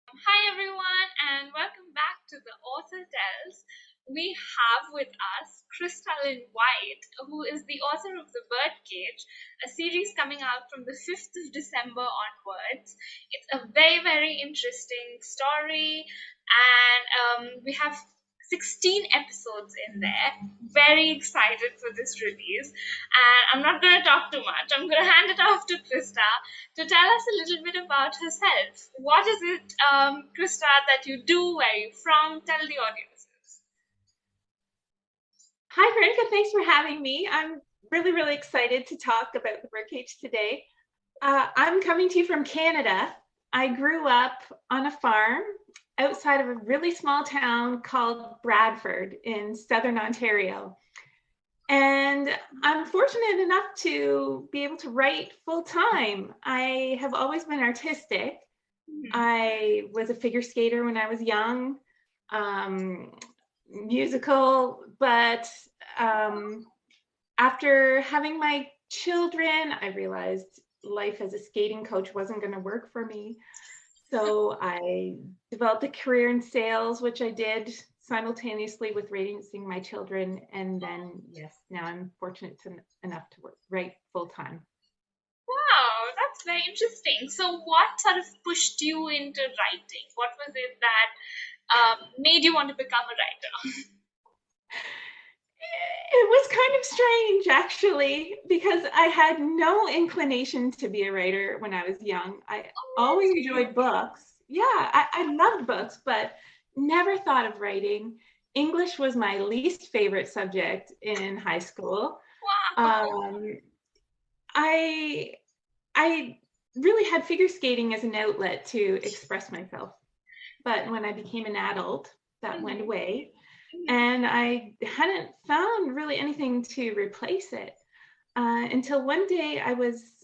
Hi everyone, and welcome back to the Author Tells. We have with us Krysta Lynne White, who is the author of The Birdcage, a series coming out from the 5th of December onwards. It's a very, very interesting story, and we have 16 episodes in there. Very excited for this release. And I'm not going to talk too much. I'm going to hand it off to Krista to tell us a little bit about herself. What is it, Krista, that you do? Where are you from? Tell the audiences. Hi, Pranika. Thanks for having me. I'm really excited to talk about the Birdcage today. I'm coming to you from Canada. I grew up on a farm outside of a really small town called Bradford in southern Ontario. And I'm fortunate enough to be able to write full time. I have always been artistic. I was a figure skater when I was young. Um, Musical, but after having my children, I realized life as a skating coach wasn't going to work for me. So I developed a career in sales, which I did simultaneously with raising my children. And then, yes, now I'm fortunate enough to write full time. Wow, that's very interesting. So, what sort of pushed you into writing? What was it that made you want to become a writer? It was kind of strange, actually, because I had no inclination to be a writer when I was young. I always Really? enjoyed books. Yeah, I loved books, but never thought of writing. English was my least favorite subject in high school. Wow. Um, I I really had figure skating as an outlet to express myself. But when I became an adult, that went Mhm, away mhm. and I hadn't found really anything to replace it until one day I was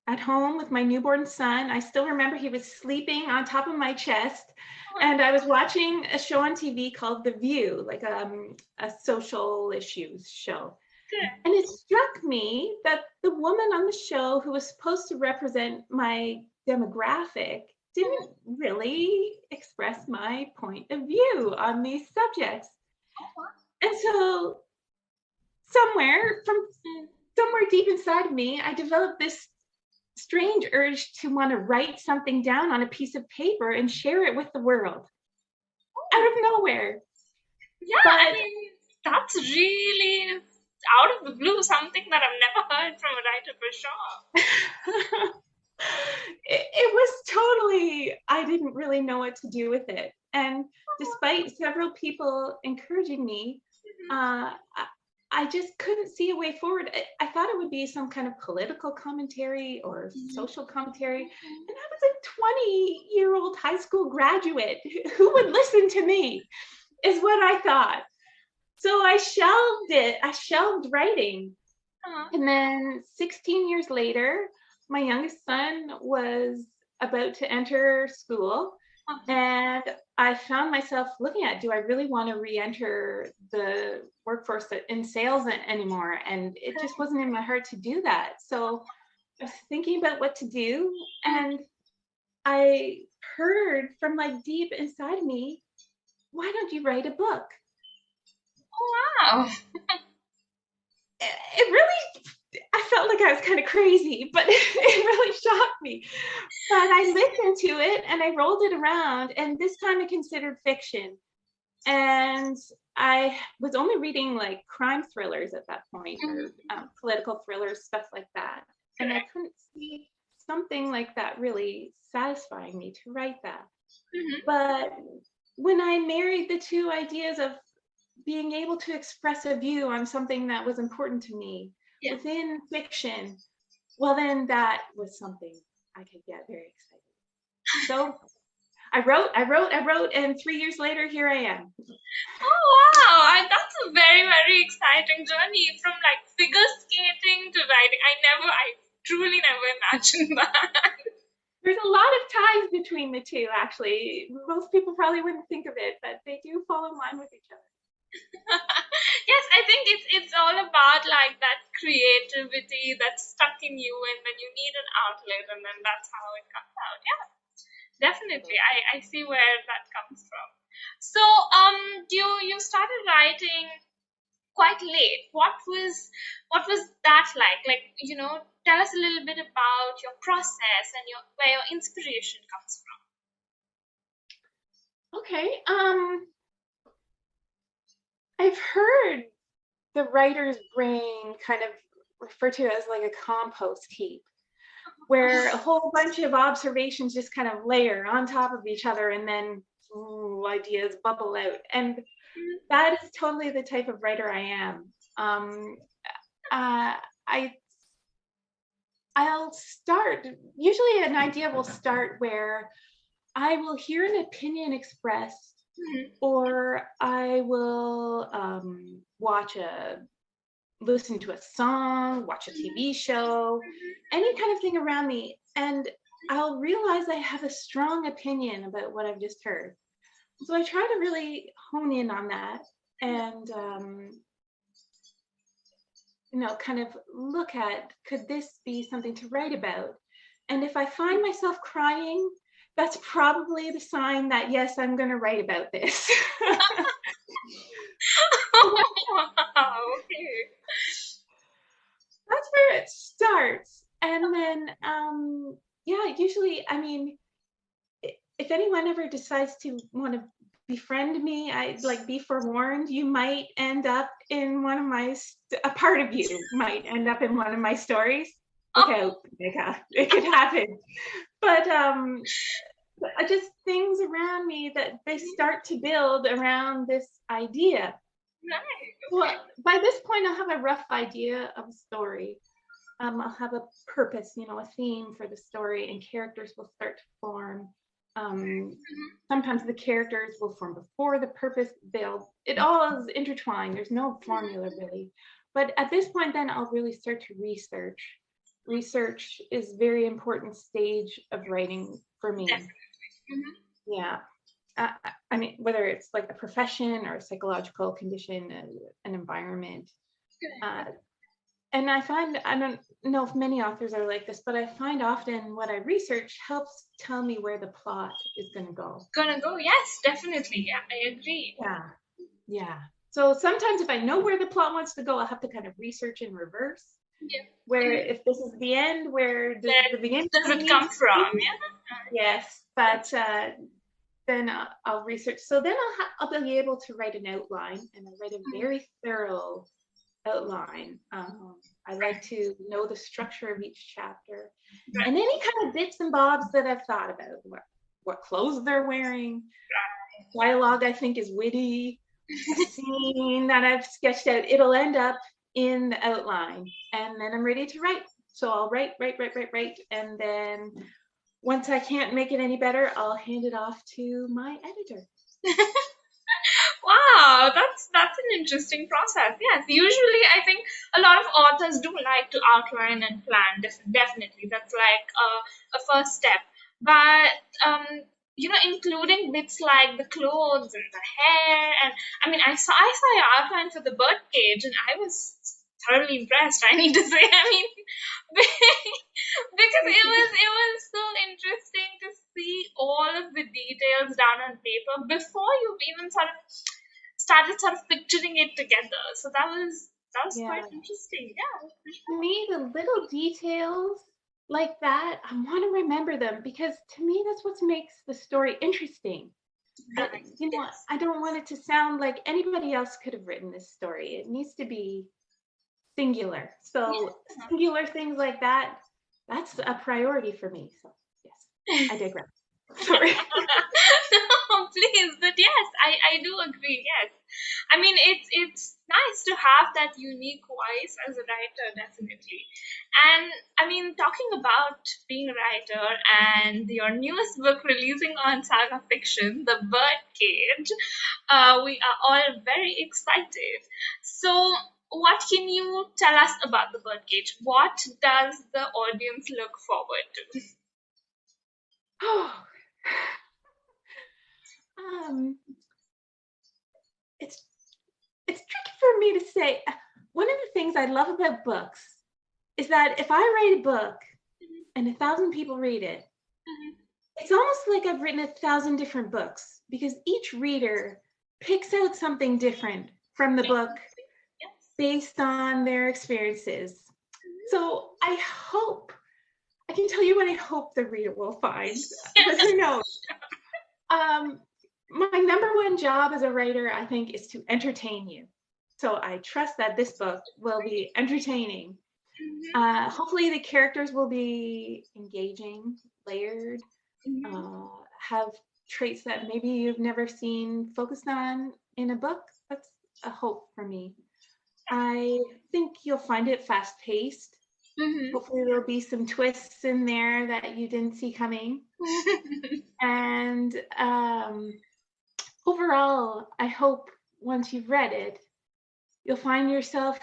at home with my newborn son. I still remember he was sleeping on top of my chest, Oh my and I God. was watching a show on TV called The View, like a social issues show. Good. And it struck me that the woman on the show who was supposed to represent my demographic didn't really express my point of view on these subjects. Oh, wow. And so somewhere from Mm. somewhere deep inside of me, I developed this strange urge to want to write something down on a piece of paper and share it with the world out of Oh, nowhere. yeah, I But mean, that's really out of the blue, something that I've never heard from a writer for sure. it was totally, I didn't really know what to do with it. And despite several people encouraging me, I just couldn't see a way forward. I thought it would be some kind of political commentary or Mhm. social commentary. And I was a 20-year-old high school graduate. Who would listen to me, is what I thought. So I shelved it. I shelved writing. Uh-huh. And then 16 years later, my youngest son was about to enter school. Uh-huh. And I found myself looking at, do I really want to re enter the workforce in sales anymore? And it just wasn't in my heart to do that. So I was thinking about what to do. And I heard from like deep inside me, why don't you write a book? Oh, wow. It really, I felt like I was kind of crazy, but it really shocked me. But I listened to it and I rolled it around, and this time I considered fiction. And I was only reading like crime thrillers at that point, or Mhm. political thrillers, stuff like that. And I Correct. couldn't see something like that really satisfying me to write that. Mhm. But when I married the two ideas of being able to express a view on something that was important to me Yeah. within fiction, well, then that was something I could get very excited. So I wrote, and 3 years later, here I am. Oh, wow. That's a very, very exciting journey from like figure skating to writing. I truly never imagined that. There's a lot of ties between the two, actually. Most people probably wouldn't think of it, but they do fall in line with each other. Yes, I think it's all about like that creativity that's stuck in you, and then you need an outlet, and then that's how it comes out. Yeah. Definitely, I see where that comes from. So, you started writing quite late. What was that like? Like, tell us a little bit about your process and where your inspiration comes from. Okay. I've heard the writer's brain kind of referred to as like a compost heap, where a whole bunch of observations just kind of layer on top of each other and then ideas bubble out. And that is totally the type of writer I am. Uh, I I'll start. Usually, an idea will start where I will hear an opinion expressed, Mhm. or I will listen to a song, watch a TV show, any kind of thing around me, and I'll realize I have a strong opinion about what I've just heard. So I try to really hone in on that and kind of look at, could this be something to write about? And if I find myself crying, that's probably the sign that yes, I'm going to write about this. Wow, okay. That's where it starts. And then, yeah, usually, I mean, if anyone ever decides to want to befriend me, I like be forewarned, you might end up in one of a part of you might end up in one of my stories. Look Oh, out, Pranika. It could happen. But just things around me that they start to build around this idea. right. Okay. Well, by this point, I'll have a rough idea of a story. I'll have a purpose, a theme for the story, and characters will start to form. Sometimes the characters will form before the purpose. It all is intertwined. There's no formula really. But at this point, then I'll really start to research. Research is a very important stage of writing for me. Definitely. Hmm. Yeah. Uh, I mean, whether it's like a profession or a psychological condition, an environment. Uh, and I don't know if many authors are like this, but I find often what I research helps tell me where the plot is going to go. Gonna go? Yes, definitely. Yeah, I agree. Yeah. Yeah. So sometimes if I know where the plot wants to go, I'll have to kind of research in reverse. Yeah. Where Mhm. if this is the end, where does Where the beginning does it need come to be? from? Yeah. Yes, but then I'll research. So then I'll be able to write an outline, and I write a Mhm. very thorough outline. I like Right. to know the structure of each chapter Right. and any kind of bits and bobs that I've thought about. What clothes they're wearing, dialogue I think is witty, a scene that I've sketched out. It'll end up in the outline, and then I'm ready to write. So I'll write, and then once I can't make it any better, I'll hand it off to my editor. Wow, that's an interesting process. Yes, usually I think a lot of authors do like to outline and plan. Definitely, that's like a first step. But including bits like the clothes and the hair, and I mean, I saw your outline for the Birdcage, and I was thoroughly impressed. I need to say, I mean, because Thank you. it was so interesting to see all of the details down on paper before you've even started sort of picturing it together. So that was quite Yeah. interesting. Yeah. To me, the little details like that, I want to remember them because to me, that's what makes the story interesting. Right. Yes. I don't want it to sound like anybody else could have written this story. It needs to be singular. So Yeah. singular things like that, that's a priority for me. So yes, I digress. Sorry. No, please, but yes, I do agree. Yes, I mean it's nice to have that unique voice as a writer, definitely. And I mean, talking about being a writer and your newest book releasing on Saga Fiction, The Birdcage, we are all very excited. So, what can you tell us about The Birdcage? What does the audience look forward to? Oh, um, it's it's tricky for me to say. One of the things I love about books is that if I write a book and 1,000 people read it, Mhm. it's almost like I've written 1,000 different books because each reader picks out something different from the book Yes. based on their experiences. So I can tell you what I hope the reader will find, but who knows? Um, my number one job as a writer, I think, is to entertain you. So I trust that this book will be entertaining. Hopefully, the characters will be engaging, layered, uh, have traits that maybe you've never seen focused on in a book. That's a hope for me. I think you'll find it fast paced. Hopefully, there'll be some twists in there that you didn't see coming. And overall, I hope once you've read it, you'll find yourself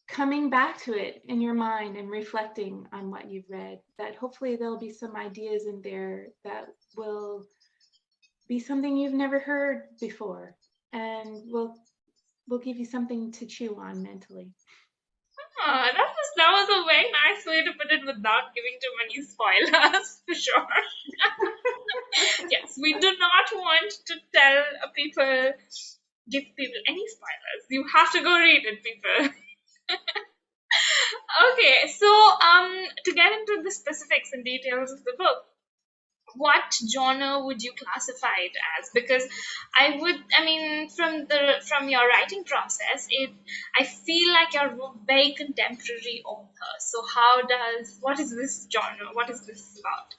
coming back to it in your mind and reflecting on what you've read. That hopefully there'll be some ideas in there that will be something you've never heard before and will give you something to chew on mentally. That was a very nice way to put it without giving too many spoilers, for sure. Yes, we do not want to tell people, give people any spoilers. You have to go read it, people. Okay, so to get into the specifics and details of the book, what genre would you classify it as? Because I mean, from your writing process, I feel like you're a very contemporary author. So what is this genre? What is this about?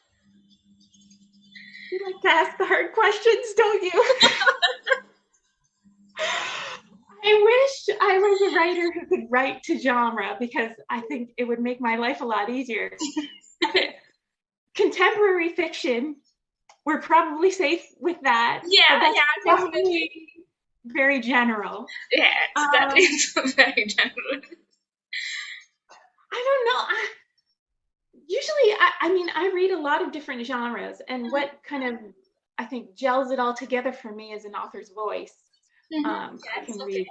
You like to ask the hard questions, don't you? I wish I was a writer who could write to genre because I think it would make my life a lot easier. Contemporary fiction, we're probably safe with that, Yeah, but that's yeah, definitely. probably very general. Yeah, that is very general. I don't know. Usually, I mean, I read a lot of different genres, and what kind of I think gels it all together for me is an author's voice. I Yes, can okay. read,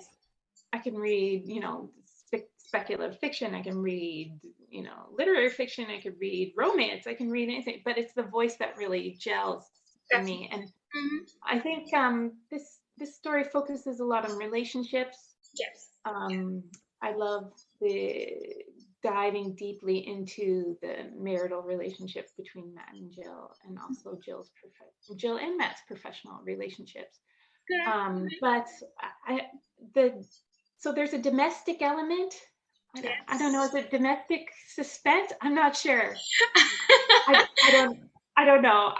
speculative fiction. I can read, literary fiction. I could read romance. I can read anything, but it's the voice that really gels for Definitely. me. And I think this story focuses a lot on relationships. Yes. I love the diving deeply into the marital relationship between Matt and Jill, and also Jill and Matt's professional relationships. Correct. But I the so there's a domestic element. I don't know. Yes. Is it domestic suspense? I'm not sure. I don't know.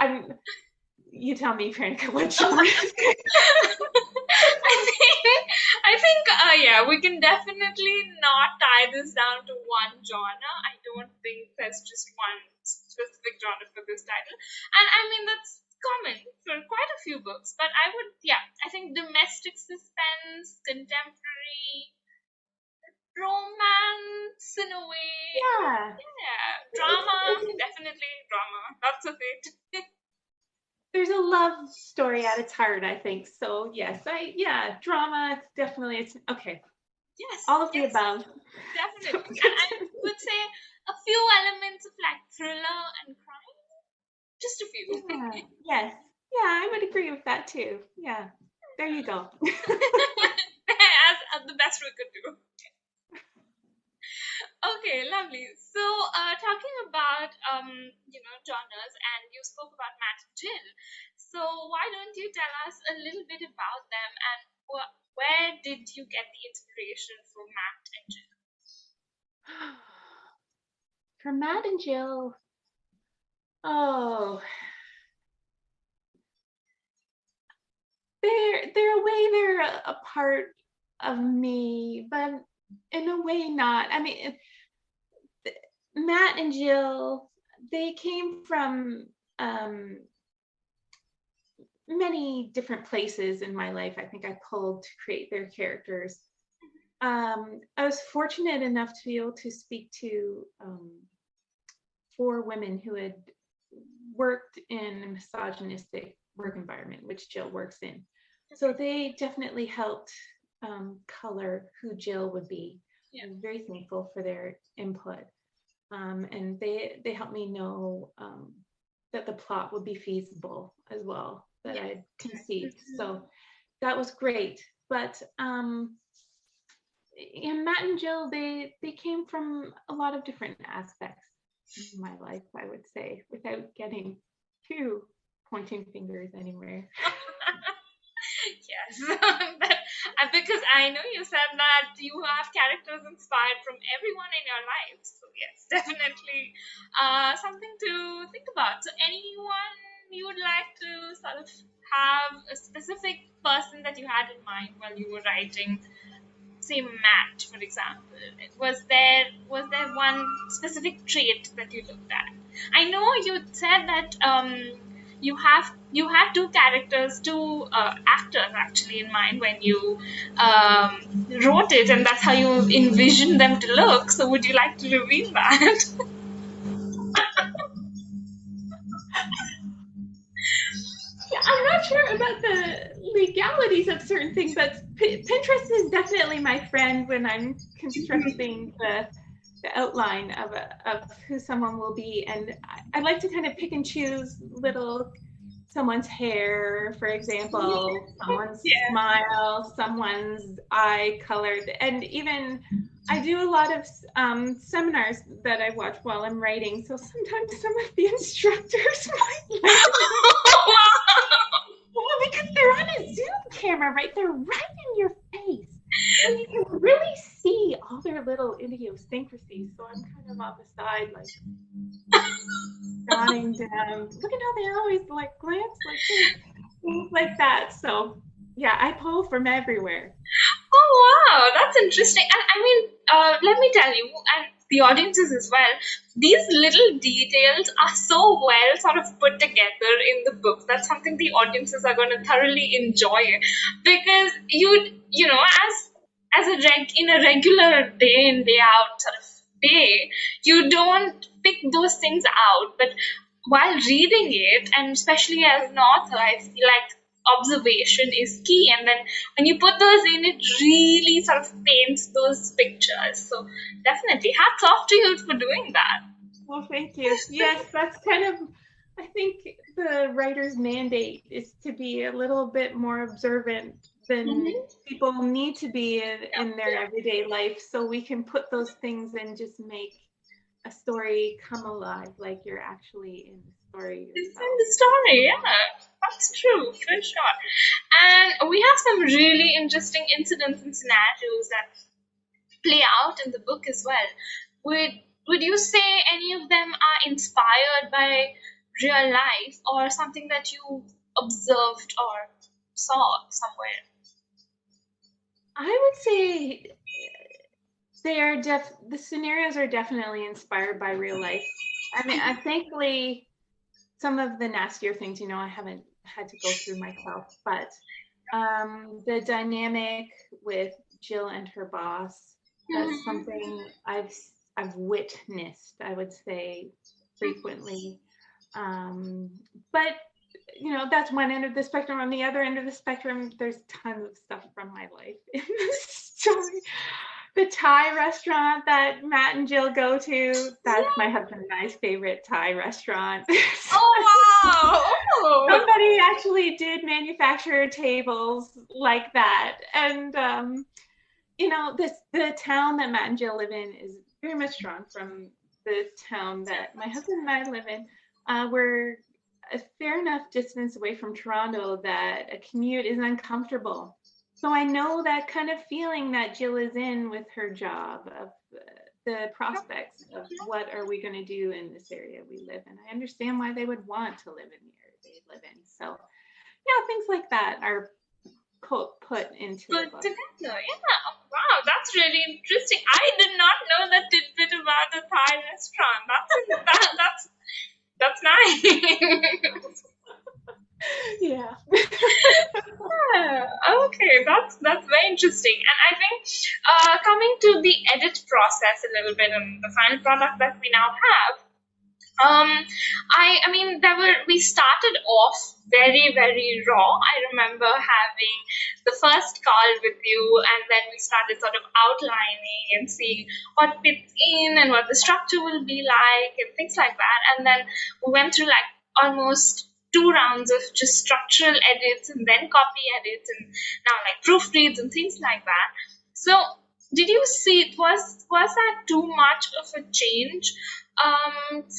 You tell me, Pranika, what genre is it? I think, yeah, we can definitely not tie this down to one genre. I don't think there's just one specific genre for this title. And I mean, that's common for quite a few books. But yeah, I think domestic suspense, contemporary, romance in a way. Yeah, Yeah, it's, drama, it's definitely drama. Lots of it. there's a love story at its heart, I think. So yes, drama definitely. It's okay. Yes, All of the yes, above. So, definitely. And I would say a few elements of like thriller and crime. Just a few. yeah, yes, yeah, I would agree with that too. Yeah, there you go. As the best we could do. Okay, lovely. So, talking about genres, and you spoke about Matt and Jill. So, why don't you tell us a little bit about them, and where did you get the inspiration for Matt and Jill? For Matt and Jill, oh, they're a part of me, but in a way not. I mean, Matt and Jill, they came from many different places in my life. I think I pulled to create their characters. I was fortunate enough to be able to speak to 4 women who had worked in a misogynistic work environment, which Jill works in. So they definitely helped color who Jill would be. Yeah. I'm very thankful for their input. And they helped me know that the plot would be feasible as well, that Yes. I'd conceived. So that was great. But Matt and Jill, they came from a lot of different aspects in my life, I would say, without getting too pointing fingers anywhere. Yes, because I know you said that you have characters inspired from everyone in your life. So yes, definitely something to think about. So anyone you would like to sort of have a specific person that you had in mind while you were writing, say Matt, for example? Was there one specific trait that you looked at? I know you said that you have two characters, two actors actually in mind when you wrote it, and that's how you envisioned them to look. So would you like to reveal that? Yeah, I'm not sure about the legalities of certain things, but Pinterest is definitely my friend when I'm constructing the outline of who someone will be. And I like to kind of pick and choose little someone's hair, for example, someone's Yeah. smile, someone's eye colored, and even I do a lot of seminars that I watch while I'm writing. So sometimes some of the instructors might let well, because they're on a Zoom camera, right? They're right in your face. And you can really see all their little idiosyncrasies. So I'm kind of on the side, like jotting down. Look at how they always like glance like this, things like that. So yeah, I pull from everywhere. Oh wow, that's interesting. And I mean, let me tell you, and the audiences as well, these little details are so well sort of put together in the book. That's something the audiences are going to thoroughly enjoy, because you know, as in a regular day in day out sort of day, you don't pick those things out, but while reading it, and especially as an author, I feel like observation is key, and then when you put those in, it really sort of paints those pictures. So definitely hats off to you for doing that. Well, thank you. Yes, that's kind of, I think the writer's mandate is to be a little bit more observant than Mhm. people need to be Yeah, in their everyday life, so we can put those things and just make a story come alive like you're actually in the story it's in yourself. the story. Yeah, that's true for sure. And we have some really interesting incidents and scenarios that play out in the book as well. Would would you say any of them are inspired by real life or something that you observed or saw somewhere? I would say they are the scenarios are definitely inspired by real life. I mean, I thankfully some of the nastier things, I haven't had to go through myself, but the dynamic with Jill and her boss, that's Mhm. something I've witnessed, I would say, frequently. Um, but that's one end of the spectrum. On the other end of the spectrum, there's tons of stuff from my life in this story. The Thai restaurant that Matt and Jill go to, that's my Yeah. husband and I's favorite Thai restaurant. Oh wow. Oh. Somebody actually did manufacture tables like that. And the town that Matt and Jill live in is very much drawn from the town that my husband and I live in. We're a fair enough distance away from Toronto that a commute is uncomfortable. So I know that kind of feeling that Jill is in with her job of the prospects of what are we going to do in this area we live in. I understand why they would want to live in the area they live in. So yeah, things like that are put into the Put book. together. Yeah. Wow, that's really interesting. I did not know that tidbit about the Thai restaurant. That's nice. Yeah. Yeah, okay, that's very interesting. And I think coming to the edit process a little bit and the final product that we now have, um, I mean, we started off very, very raw. I remember having the first call with you, and then we started sort of outlining and seeing what fits in and what the structure will be like and things like that. And then we went through like almost 2 rounds of just structural edits and then copy edits and now like proofreads and things like that. So did you see, was that too much of a change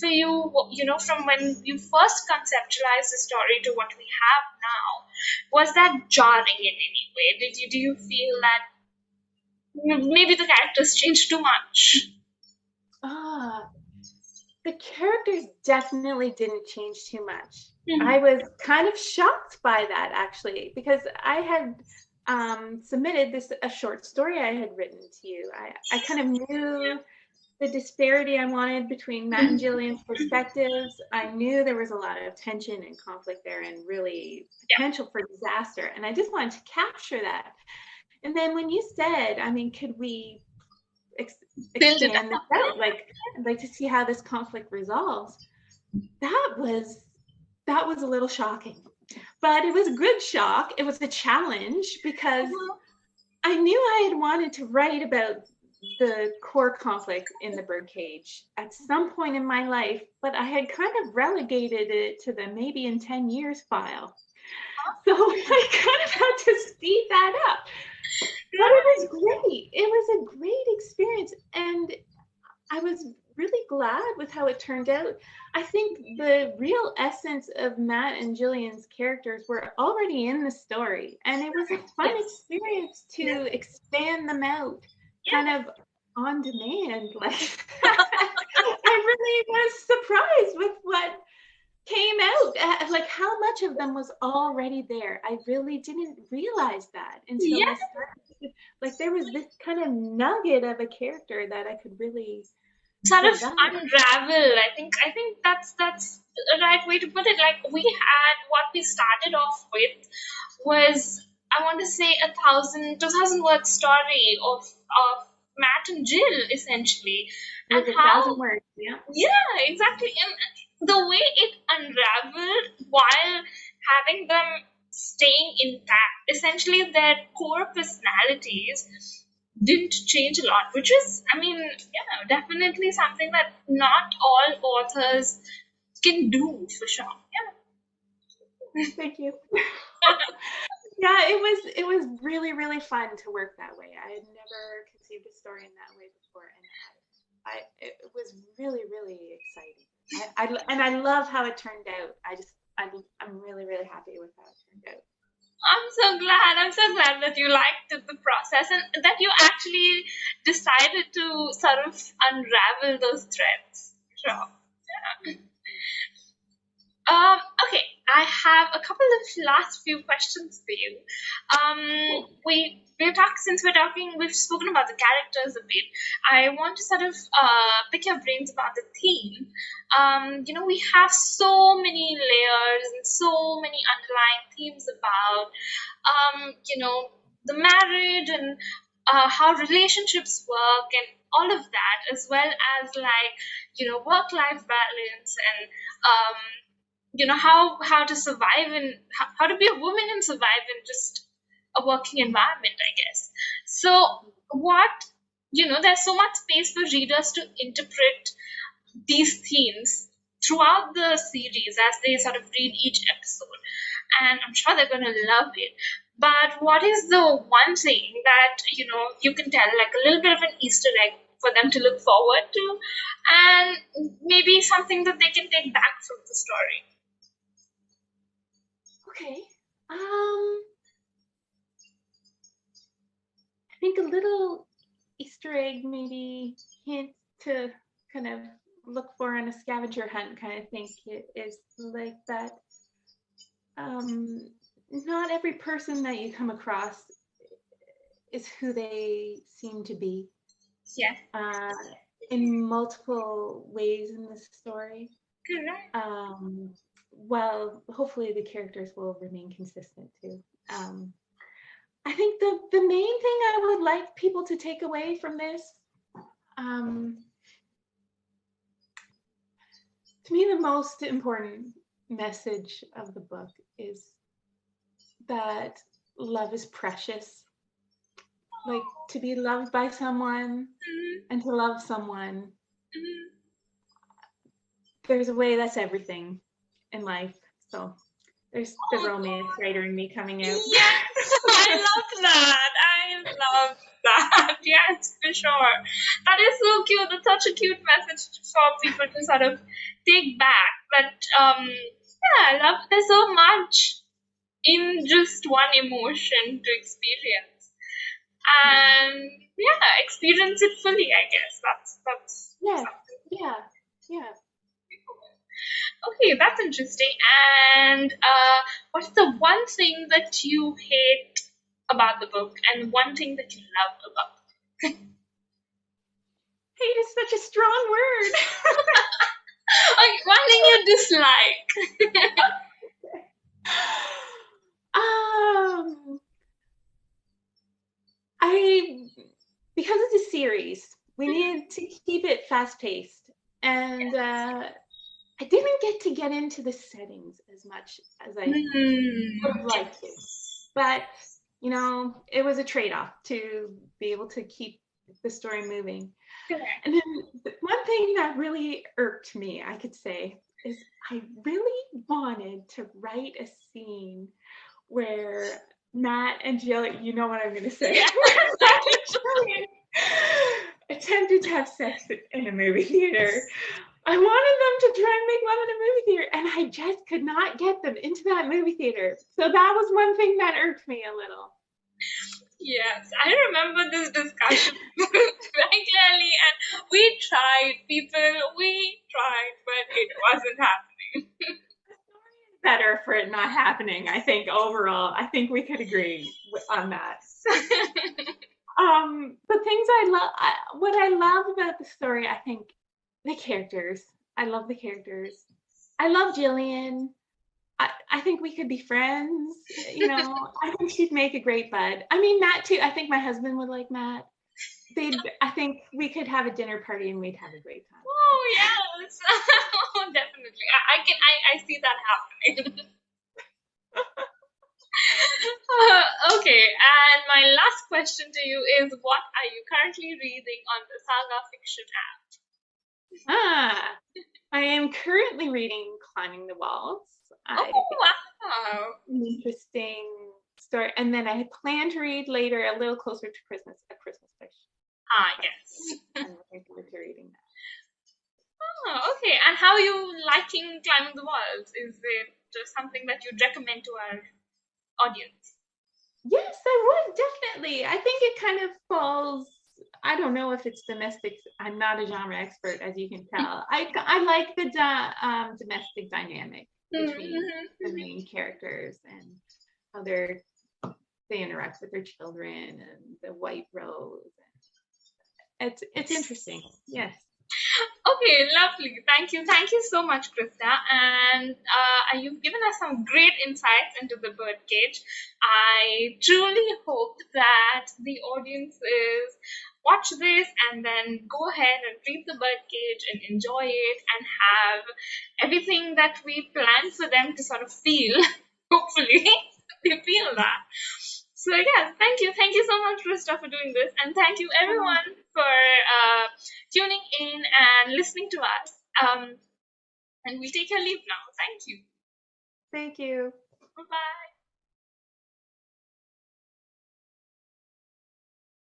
for you, from when you first conceptualized the story to what we have now? Was that jarring in any way? Do you feel that maybe the characters changed too much? Ah, the characters definitely didn't change too much. Mhm. I was kind of shocked by that actually, because I had submitted a short story I had written to you. I kind of knew the disparity I wanted between Matt and Jillian's perspectives. I knew there was a lot of tension and conflict there and really potential for disaster. And I just wanted to capture that. And then when you said, I mean, could we Build it expand this up. out? Like, I'd like to see how this conflict resolves. That was a little shocking. But it was a good shock. It was a challenge because I knew I had wanted to write about the core conflict in the Birdcage at some point in my life, but I had kind of relegated it to the maybe in 10 years file. So I kind of had to speed that up. But it was great. It was a great experience. And I was really glad with how it turned out. I think the real essence of Matt and Jillian's characters were already in the story, and it was a fun experience to expand them out, kind of on demand. Like I really was surprised with what came out, like how much of them was already there. I really didn't realize that until I started. Like there was this kind of nugget of a character that I could really Sort of develop. unravel. I think that's the right way to put it. Like we had what we started off with was, I want to say, 2,000 word story of Matt and Jill essentially, It and was a how, thousand words. Yeah. yeah, exactly, and the way it unraveled while having them staying intact. Essentially, their core personalities didn't change a lot, which is, I mean, yeah, definitely something that not all authors can do for sure. Thank you. Yeah, it was really really fun to work that way. I had never conceived a story in that way before, and it was really really exciting. And I love how it turned out. I'm really really happy with how it turned out. I'm so glad. I'm so glad that you liked the process and that you actually decided to sort of unravel those threads. Sure. Yeah. Okay, I have a couple of last few questions for you. We've spoken about the characters a bit. I want to sort of pick your brains about the theme. We have so many layers and so many underlying themes about, the marriage and how relationships work and all of that, as well as like, work-life balance and how to survive and how to be a woman and survive in just a working environment, I guess. So what, there's so much space for readers to interpret these themes throughout the series as they sort of read each episode, and I'm sure they're going to love it. But what is the one thing that you can tell, like a little bit of an Easter egg for them to look forward to, and maybe something that they can take back from the story? Okay. I think a little Easter egg, maybe hint to kind of look for on a scavenger hunt kind of thing is like that. Not every person that you come across is who they seem to be. Yeah. In multiple ways in this story. Correct. Well, hopefully the characters will remain consistent too. I think the main thing I would like people to take away from this, to me, the most important message of the book is that love is precious. Like to be loved by someone and to love someone. There's a way that's everything. in life. So there's the Oh, romance writer in me coming out. yes, I love that. I love that. Yes, for sure. That is so cute. That's such a cute message for people to sort of take back. But yeah, I love. There's so much in just one emotion to experience, and yeah, experience it fully. I guess that's Yes. something. Yeah. Yeah. Okay, that's interesting. And what's the one thing that you hate about the book, and one thing that you love about the book? Hate is such a strong word. Okay, one thing you dislike. um, I because it's a series, we needed to keep it fast paced, and I didn't get into the settings as much as I would have liked to. Yes. But it was a trade off to be able to keep the story moving. Correct. And then one thing that really irked me, I could say, is I really wanted to write a scene where Matt and Jill, you know what I'm going to say, where Matt and Jillian attempted to have sex in a movie theater. I wanted them to try and make love in a movie theater, and I just could not get them into that movie theater. So that was one thing that irked me a little. Yes, I remember this discussion very clearly, and we tried, people, we tried, but it wasn't happening. Better for it not happening, I think, overall. I think we could agree on that. The things what I love about the story, I think, the characters. I love the characters. I love Jillian. I think we could be friends. I think she'd make a great bud. I mean, Matt too. I think my husband would like Matt. I think we could have a dinner party and we'd have a great time. Oh yes, oh, definitely. I see that happening. Okay, and my last question to you is, what are you currently reading on the Saga fiction app? Ah, I am currently reading Climbing the Walls. I Oh think wow! it's an interesting story. And then I plan to read later, a little closer to Christmas, A Christmas Wish. Ah yes. I'm looking forward to reading that. Oh, okay. And how are you liking Climbing the Walls? Is it just something that you'd recommend to our audience? Yes, I would definitely. I think it kind of falls. I don't know if it's domestic. I'm not a genre expert, as you can tell. I like the domestic dynamic between the main characters and how they interact with their children and the white rose. It's interesting. Yes. Okay, lovely. Thank you so much, Krista. And you've given us some great insights into the Birdcage. I truly hope that the audiences watch this and then go ahead and read the Birdcage and enjoy it and have everything that we plan for them to sort of feel. Hopefully, they feel that. So yes, thank you so much, Krista, for doing this, and thank you everyone for tuning in and listening to us. And we'll take your leave now. Thank you. Thank you. Bye bye.